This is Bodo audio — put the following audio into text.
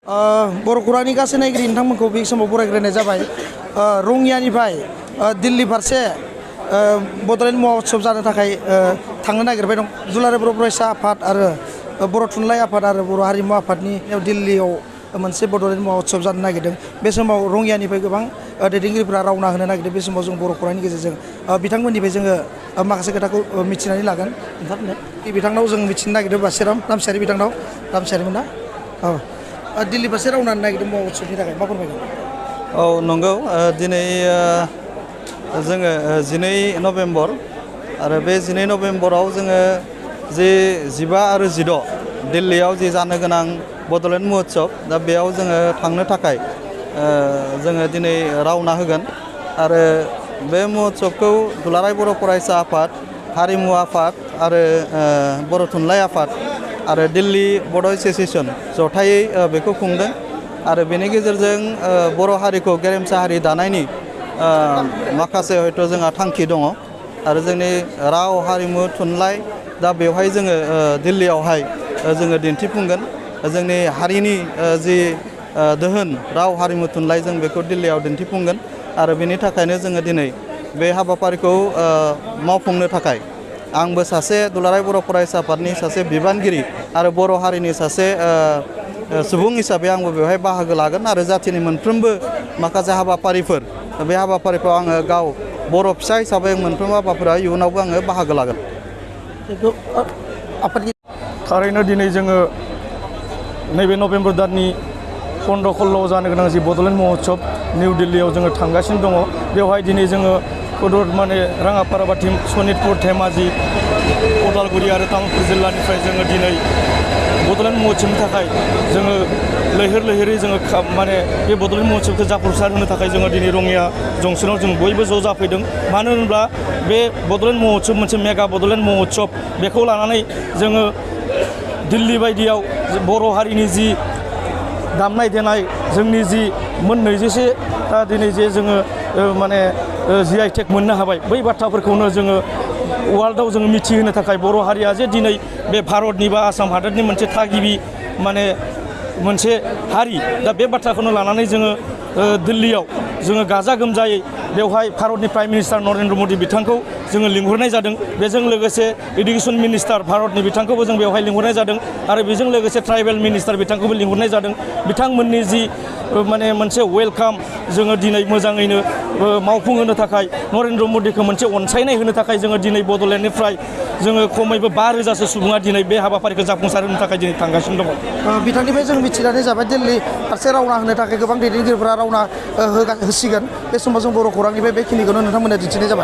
बर' खौरांनि गासै नायगिरि नोंथांमोनखौ बे समाव बरायग्रोनाय जाबाय। रङियानिफ्राय दिल्ली फारसे बड'लेण्ड महोत्सब जानो थाखाय थांनो नागिरबाय दं। दुलाराय बर' फरायसा आफाद आरो बर' थुनलाइ आफाद आरो बर' हारिमु आफादनि दिल्लीयाव मोनसे बड'लेण्ड महोत्सब जानो नागिरदों। बे समाव रङियानिफ्राय गोबां दैदेनगिरिफोरा रावना होनो नागिरदों। बे समाव जों बर' खौरांनि गेजेरजों बिथांमोननिफ्राय जोङो माखासे खोथाखौ मिथिनानै लागोन। बिथांनाव जों मिथिनो नागिरदों बासिराम रामसियारि बिथांनाव रामसियारिमोन ना? औ, दिल्ली फारसे रावना नागिरदों महोत्सबनि थाखाय मा फोरमायगोन? औ नंगौ, दिनै जोङो 12 नभेम्बर आरो बे 12 नभेम्बराव जोङो जे 15 आरो 16 दिल्लीयाव जे जानो गोनां बड'लेण्ड महोत्सब, दा बेयाव जोङो थांनो थाखाय जोङो दिनै रावना होगोन। आरो बे महोत्सबखौ दुलाराय बर' फरायसा आफाद, हारिमु आफाद आरो बर' थुनलाइ आफाद आरो दिल्ली बड' एस'सिएशन जथायै बेखौ खुंदों। आरो बेनि गेजेरजों बर' हारिखौ गेरेमसा हारि दानायनि माखासे हयथ' जोंहा थांखि दङ। आरो जोंनि राव हारिमु थुनलाइ दा बेवहाय जोङो दिल्लीयावहाय जोङो दिन्थिफुंगोन। जोंनि हारिनि जि दोहोन राव हारिमु थुनलाइ जों बेखौ दिल्लीयाव दिन्थिफुंगोन। आरो बेनि थाखायनो जोङो दिनै बे हाबाफारिखौ मावफुंनो थाखाय आंबो सासे दुलाराय बर' फरायसा आफादनि सासे बिबानगिरि आरो बर' हारिनि सासे सुबुं हिसाबै आंबो बेवहाय बाहागो लागोन। आरो जाथिनि मोनफ्रोमबो माखासे हाबाफारिफोर, बे हाबाफारिखौ आङो गाव बर' फिसा हिसाबै मोनफ्रोमबो हाबाफारियाव इयुनावबो आङो बाहागो लागोन। थारैनो दिनै जोङो नैबे नभेम्बर दाननि 15-16 जानो गोनां जि बड'लेण्ड महोत्सब निउ दिल्लीयाव जोङो थांगासिनो दङ। बेवहाय दिनै जोङो राङापाराबादि, सनितपुर, धेमाजि, उदालगुरि आरो तामुलपुर जिल्लानिफ्राय जोङो दिनै बड'लेण्ड महोत्सबनि थाखाय जोङो लैहोर लैहोरै जोङो बे बड'लेण्ड महोत्सबखौ जाफुंसार होनो थाखाय जोङो दिनै रङिया जंसनाव जों बयबो ज' जाफैदों। मानो होनोब्ला बे बड'लेण्ड महोत्सब मोनसे मेगा बड'लेण्ड महोत्सब, बेखौ लानानै जोङो दिल्ली बायदियाव बर' हारिनि जि दामनाय देनाय, जोंनि जि मोन 21टा दिनै जे जोङो GI टेग मोननो हाबाय, बै बाथ्राफोरखौनो जोङो वर्ल्डआव जोङो मिथिहोनो थाखाय बर' हारिया जे दिनै बे भारतनि बा आसाम हादोरनि मोनसे थागिबि मोनसे हारि, दा बे बाथ्राखौनो लानानै जोङो दिल्लीयाव जोङो गाजा गोमजायै बेवहाय भारतनि प्राइम मिनिस्टार नरेन्द्र मदि बिथांखौ जोङो लिंहरनाय जादों। बेजों लोगोसे इडुकेसन मिनिस्टार भारतनि बिथांखौबो जों बेवहाय लिंहरनाय जादों। आरो बेजों लोगोसे ट्राइबेल मिनिस्टार बिथांखौबो लिंहरनाय जादों। बिथांमोननि जि मोनसे वेलकाम जोङो दिनै मोजाङैनो मावफुंहोनो थाखाय, नरेन्द्र मदिखौ मोनसे अनसायनाय होनो थाखाय जोङो दिनै बड'लेण्डनिफ्राय जोङो खमैबो 5,000सो सुबुङा दिनै बे हाबाफारिखौ जाफुंसार होनो थाखाय दिनै थांगासिनो दङ। बिथांनिफ्राय जों मिथिनानै जाबाय दिल्ली फारसे रावना होनो थाखाय गोबां दैदेनगिरिफोरा रावना होसिगोन। बे समाव जों बर' खौरांनिफ्राय बेखिनिखौनो नोंथांमोननो दिन्थिनाय जाबाय।